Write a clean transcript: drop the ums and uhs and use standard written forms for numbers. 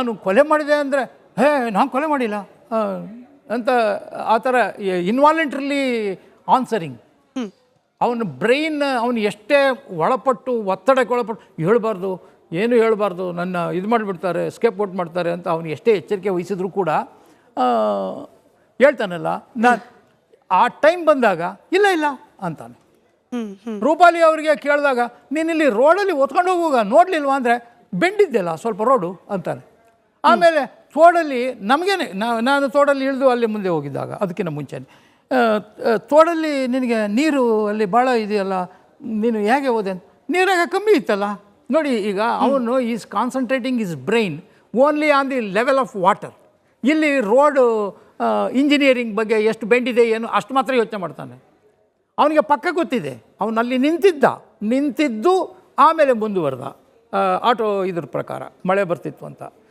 ನಾನು ಕೊಲೆ ಮಾಡಿದೆ ಅಂದರೆ ನಾನು ಕೊಲೆ ಮಾಡಿಲ್ಲ ಅಂತ ಆ ಥರ ಇನ್ವಾಲೆಂಟ್ರಿಲಿ ಆನ್ಸರಿಂಗ್. ಅವನ ಬ್ರೈನ್ ಅವನು ಎಷ್ಟೇ ಒಳಪಟ್ಟು ಒತ್ತಡಕ್ಕೆ ಒಳಪಟ್ಟು ಹೇಳಬಾರ್ದು, ಏನು ಹೇಳಬಾರ್ದು, ನನ್ನ ಇದು ಮಾಡಿಬಿಡ್ತಾರೆ, ಸ್ಕೇಪ್ ಔಟ್ ಮಾಡ್ತಾರೆ ಅಂತ ಅವನು ಎಷ್ಟೇ ಎಚ್ಚರಿಕೆ ವಹಿಸಿದ್ರು ಕೂಡ ಹೇಳ್ತಾನಲ್ಲ. ನಾನು ಆ ಟೈಮ್ ಬಂದಾಗ ಇಲ್ಲ ಅಂತಾನೆ. ರೂಪಾಲಿ ಅವರಿಗೆ ಕೇಳಿದಾಗ ನೀನಿಲ್ಲಿ ರೋಡಲ್ಲಿ ಒತ್ಕೊಂಡು ಹೋಗುವಾಗ ನೋಡಲಿಲ್ವಾ ಅಂದರೆ ಬೆಂಡಿದ್ದೆಲ್ಲ ಸ್ವಲ್ಪ ರೋಡು ಅಂತಾನೆ. ಆಮೇಲೆ ತೋಡಲ್ಲಿ ನಮಗೇನೆ ನಾನು ತೋಡಲ್ಲಿ ಇಳಿದು ಅಲ್ಲಿ ಮುಂದೆ ಹೋಗಿದ್ದಾಗ ಅದಕ್ಕಿಂತ ಮುಂಚೆನೆ ತೋಡಲ್ಲಿ ನಿನಗೆ ನೀರು ಅಲ್ಲಿ ಭಾಳ ಇದೆಯಲ್ಲ, ನೀನು ಹೇಗೆ ಹೋದೆ ಅಂತ. ನೀರಾಗ ಕಮ್ಮಿ ಇತ್ತಲ್ಲ ನೋಡಿ. ಈಗ ಅವನು is concentrating is brain only on the level of water. ಇಲ್ಲಿ ರೋಡು ಇಂಜಿನಿಯರಿಂಗ್ ಬಗ್ಗೆ ಎಷ್ಟು ಬೆಂಡಿದೆ ಏನು ಅಷ್ಟು ಮಾತ್ರ ಯೋಚನೆ ಮಾಡ್ತಾನೆ. ಅವನಿಗೆ ಪಕ್ಕ ಗೊತ್ತಿದೆ, ಅವನಲ್ಲಿ ನಿಂತಿದ್ದು ಆಮೇಲೆ ಮುಂದುವರೆದ ಆಟೋ ಇದ್ರ ಪ್ರಕಾರ ಮಳೆ ಬರ್ತಿತ್ತು ಅಂತ.